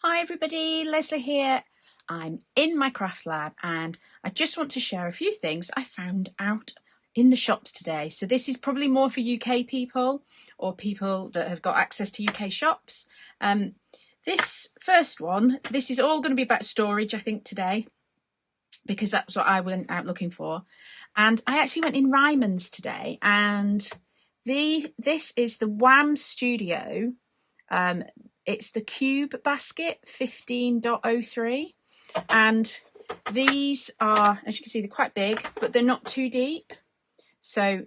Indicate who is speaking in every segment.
Speaker 1: Hi everybody, Leslie here. I'm in my craft lab and I just want to share a few things I found out in the shops today. So this is probably more for UK people or people that have got access to UK shops. This first one, this is all going to be about storage I think today, because that's what I went out looking for. And I actually went in Ryman's today, and this is the Wham Studio. It's the Cube Basket 15.03, and these are, as you can see, they're quite big, but they're not too deep. So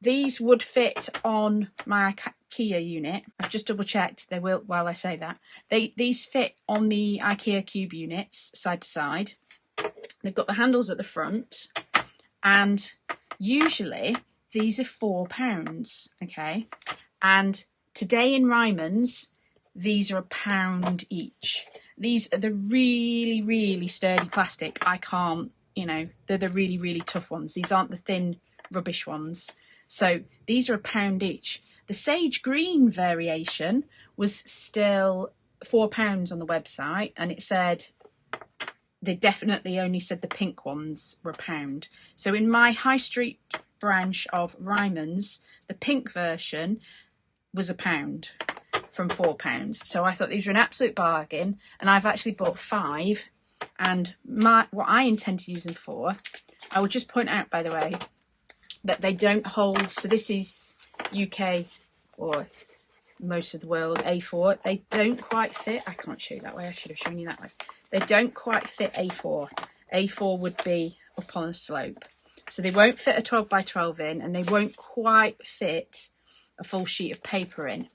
Speaker 1: these would fit on my IKEA unit. I've just double checked they will while I say that. These fit on the IKEA Cube units side to side. They've got the handles at the front, and usually these are £4, okay? And today in Ryman's, these are £1 each. These are the really, really sturdy plastic. I can't, they're the really, really tough ones. These aren't the thin rubbish ones. So these are £1 each. The sage green variation was still £4 on the website, and it said, they definitely only said the pink ones were £1. So in my high street branch of Ryman's, the pink version was £1 from £4. So I thought these were an absolute bargain, and I've actually bought 5. And what I intend to use them for, I will just point out, by the way, that they don't hold. So this is UK or most of the world A4. They don't quite fit. I can't show you that way. I should have shown you that way. They don't quite fit A4. A4 would be up on a slope. So they won't fit a 12 by 12 in, and they won't quite fit a full sheet of paper in.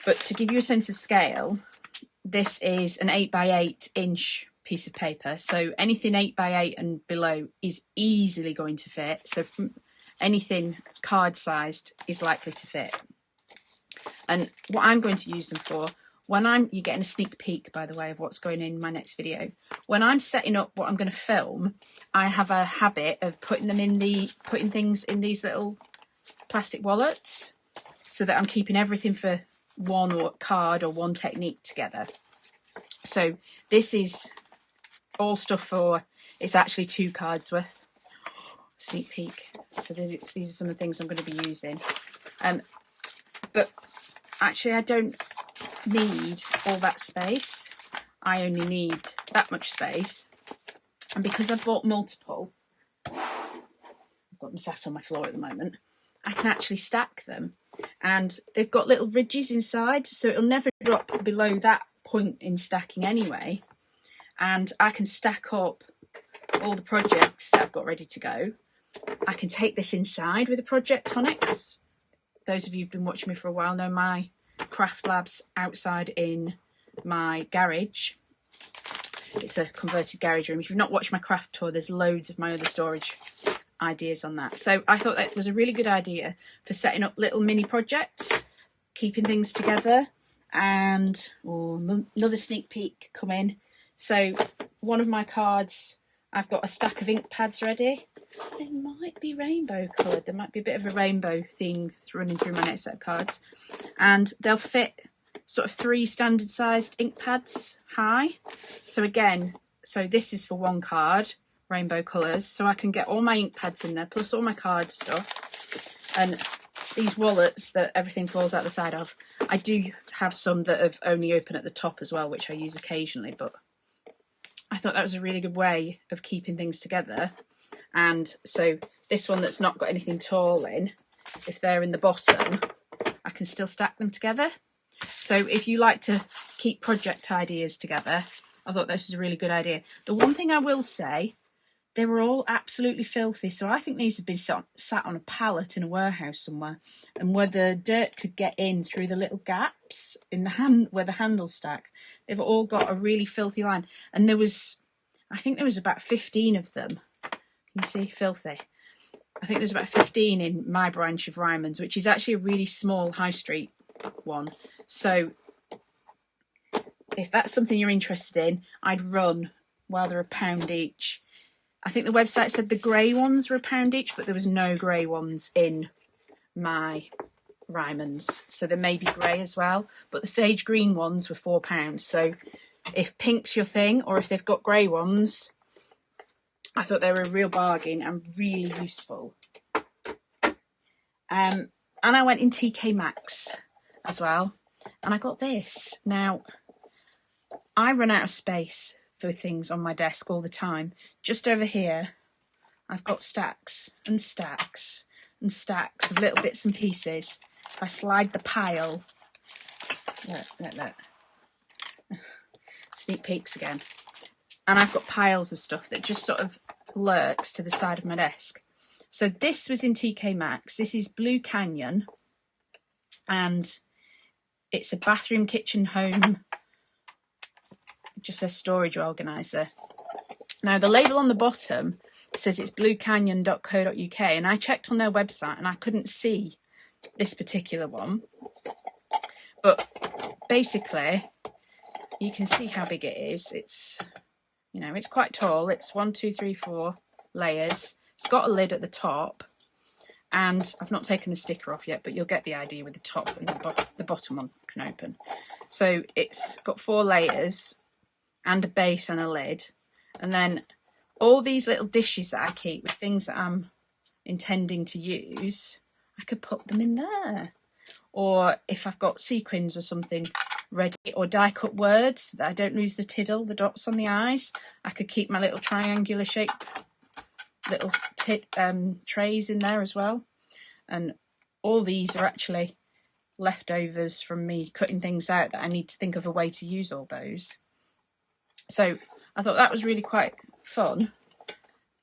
Speaker 1: But to give you a sense of scale, this is an 8 by 8 inch piece of paper. So anything 8 by 8 and below is easily going to fit. So anything card sized is likely to fit. And what I'm going to use them for, you're getting a sneak peek, by the way, of what's going in my next video. When I'm setting up what I'm going to film, I have a habit of putting things in these little plastic wallets, so that I'm keeping everything for one card or one technique together. So this is all stuff for, it's actually 2 cards worth. Sneak peek. So these are some of the things I'm going to be using. But actually I don't need all that space. I only need that much space. And because I've bought multiple, I've got them sat on my floor at the moment, I can actually stack them. And they've got little ridges inside, so it'll never drop below that point in stacking anyway. And I can stack up all the projects that I've got ready to go. I can take this inside with a project on it, because those of you who've been watching me for a while know my craft lab's outside in my garage. It's a converted garage room. If you've not watched my craft tour, there's loads of my other storage ideas on that. So I thought that was a really good idea for setting up little mini projects, keeping things together. And another sneak peek coming. So one of my cards, I've got a stack of ink pads ready. They might be rainbow coloured. There might be a bit of a rainbow thing running through my next set of cards. And they'll fit sort of 3 standard sized ink pads high. So again, this is for one card, rainbow colours. So I can get all my ink pads in there, plus all my card stuff. And these wallets that everything falls out the side of, I do have some that have only open at the top as well, which I use occasionally. But I thought that was a really good way of keeping things together. And so this one that's not got anything tall in, if they're in the bottom, I can still stack them together. So if you like to keep project ideas together, I thought this was a really good idea. The one thing I will say, they were all absolutely filthy. So I think these have been sat on a pallet in a warehouse somewhere, and where the dirt could get in through the little gaps in the where the handles stack, they've all got a really filthy line. And I think there was about 15 of them. Can you see? Filthy. I think there's about 15 in my branch of Ryman's, which is actually a really small high street one. So if that's something you're interested in, I'd run while they're £1 each. I think the website said the grey ones were £1 each, but there was no grey ones in my Rymans, so they may be grey as well, but the sage green ones were £4. So if pink's your thing, or if they've got grey ones, I thought they were a real bargain and really useful. And I went in TK Maxx as well, and I got this. Now, I run out of space for things on my desk all the time. Just over here, I've got stacks and stacks and stacks of little bits and pieces. If I slide the pile, look. Sneak peeks again. And I've got piles of stuff that just sort of lurks to the side of my desk. So this was in TK Maxx. This is Blue Canyon, and it's a bathroom, kitchen, home. It just says storage organizer. Now the label on the bottom says it's bluecanyon.co.uk, and I checked on their website and I couldn't see this particular one. But basically, you can see how big it is. It's, you know, it's quite tall. It's 1, 2, 3, 4 layers. It's got a lid at the top, and I've not taken the sticker off yet, but you'll get the idea with the top and the bottom one can open. So it's got 4 layers and a base and a lid, and then all these little dishes that I keep with things that I'm intending to use, I could put them in there. Or if I've got sequins or something ready, or die cut words that I don't lose the tiddle, the dots on the eyes, I could keep my little triangular shaped little trays in there as well. And all these are actually leftovers from me cutting things out that I need to think of a way to use all those. So I thought that was really quite fun,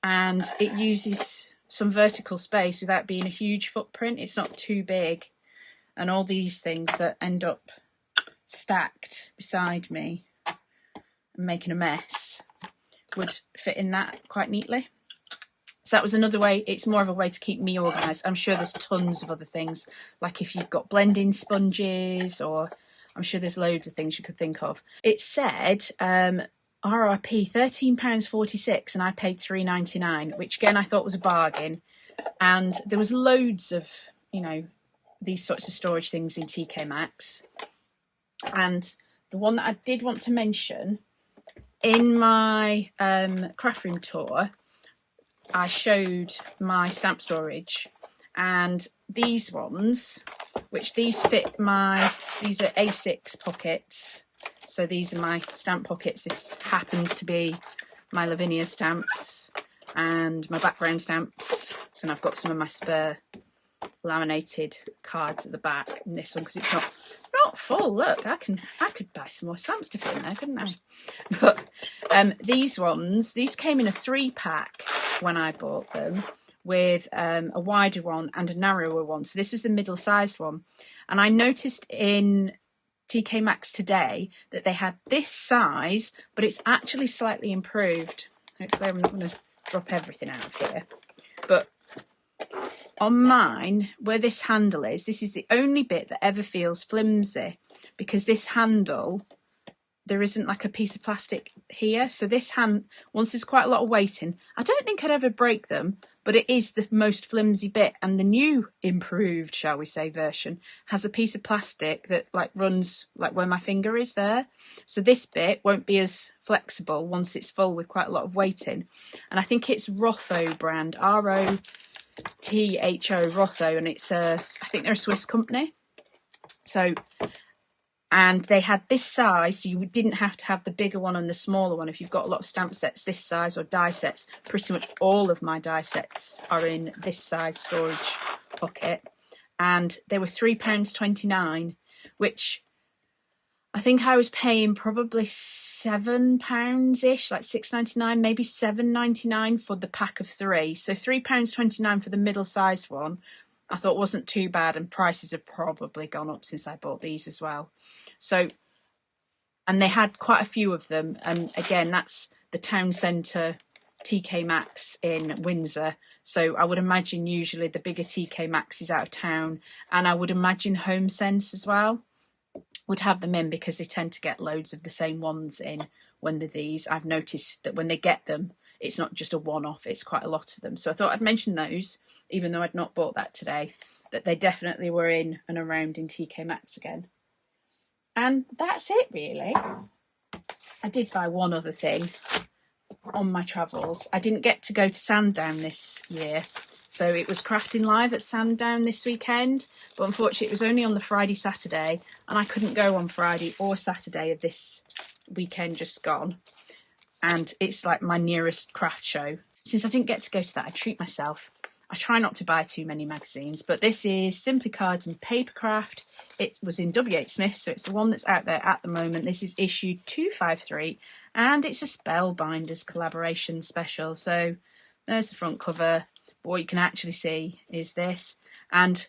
Speaker 1: and it uses some vertical space without being a huge footprint. It's not too big, and all these things that end up stacked beside me and making a mess would fit in that quite neatly. So that was another way. It's more of a way to keep me organised. I'm sure there's tons of other things, like if you've got blending sponges, or I'm sure there's loads of things you could think of. It said RRP £13.46, and I paid £3.99, which again I thought was a bargain. And there was loads of, you know, these sorts of storage things in TK Maxx. And the one that I did want to mention, in my craft room tour, I showed my stamp storage, and these ones, which these fit these are A6 pockets. So these are my stamp pockets. This happens to be my Lavinia stamps and my background stamps. So I've got some of my spare laminated cards at the back in this one, because it's not full. Look, I could buy some more stamps to fit in there, couldn't I? But these ones, these came in a 3-pack when I bought them, with a wider one and a narrower one. So this was the middle-sized one, and I noticed in TK Maxx today that they had this size, but it's actually slightly improved. Hopefully I'm not going to drop everything out of here, but on mine, where this handle is, this is the only bit that ever feels flimsy, because this handle, there isn't like a piece of plastic here. So this hand, once there's quite a lot of weight in, I don't think I'd ever break them, but it is the most flimsy bit. And the new improved, shall we say, version has a piece of plastic that like runs like where my finger is there. So this bit won't be as flexible once it's full with quite a lot of weight in. And I think it's Rotho brand, ROTHO, Rotho, and it's I think they're a Swiss company. So, and they had this size, so you didn't have to have the bigger one and the smaller one if you've got a lot of stamp sets this size, or die sets. Pretty much all of my die sets are in this size storage pocket, and they were £3.29, which I think I was paying probably £7-ish, like £6.99, maybe £7.99 for the pack of 3. So £3.29 for the middle-sized one, I thought wasn't too bad, and prices have probably gone up since I bought these as well. So, and they had quite a few of them, and again, that's the town centre TK Maxx in Windsor. So I would imagine usually the bigger TK Maxx is out of town, and I would imagine Home Sense as well would have them in, because they tend to get loads of the same ones in when they're these. I've noticed that when they get them, it's not just a one-off, it's quite a lot of them. So I thought I'd mention those, even though I'd not bought that today. that they definitely were in and around in TK Maxx again. And that's it really. I did buy one other thing on my travels. I didn't get to go to Sandown this year, so it was Crafting Live at Sandown this weekend, but unfortunately it was only on the Friday, Saturday, and I couldn't go on Friday or Saturday of this weekend just gone. And it's like my nearest craft show. Since I didn't get to go to that, I treat myself. I try not to buy too many magazines, but this is Simply Cards and Papercraft. It was in WH Smith, so it's the one that's out there at the moment. This is issue 253, and it's a Spellbinders collaboration special. So there's the front cover, but what you can actually see is this. And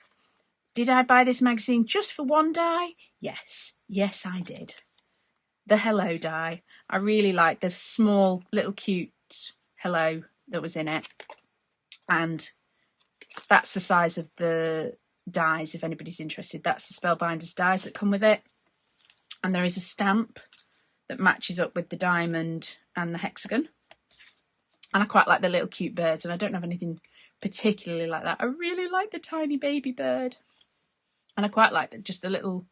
Speaker 1: did I buy this magazine just for one die? Yes. Yes, I did. The hello die. I really like the small, little cute hello that was in it. And that's the size of the dies, if anybody's interested. That's the Spellbinders dies that come with it. And there is a stamp that matches up with the diamond and the hexagon. And I quite like the little cute birds, and I don't have anything particularly like that. I really like the tiny baby bird. And I quite like just the little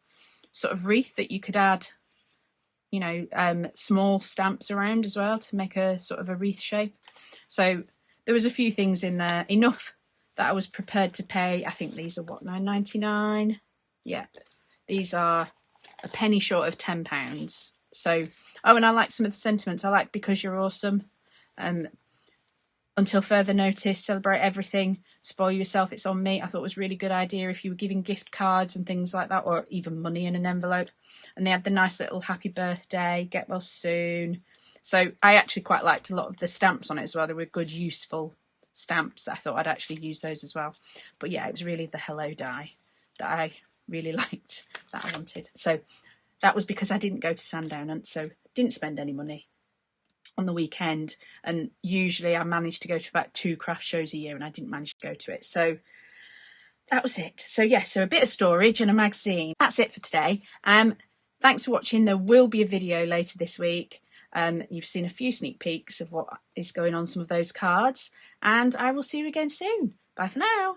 Speaker 1: sort of wreath that you could add, you know, small stamps around as well to make a sort of a wreath shape. So there was a few things in there, enough that I was prepared to pay. I think these are what, £9.99? Yeah, these are a penny short of £10. So, oh, and I like some of the sentiments. I like Because You're Awesome. Until Further Notice, Celebrate Everything, Spoil Yourself, It's On Me. I thought it was a really good idea if you were giving gift cards and things like that, or even money in an envelope. And they had the nice little happy birthday, get well soon. So I actually quite liked a lot of the stamps on it as well. They were good, useful stamps. I thought I'd actually use those as well. But yeah, it was really the hello die that I really liked, that I wanted. So that was because I didn't go to Sandown, and so didn't spend any money on the weekend. And usually I manage to go to about 2 craft shows a year, and I didn't manage to go to it. So that was it. So yes, so a bit of storage and a magazine. That's it for today. Thanks for watching. There will be a video later this week. You've seen a few sneak peeks of what is going on some of those cards, and I will see you again soon. Bye for now.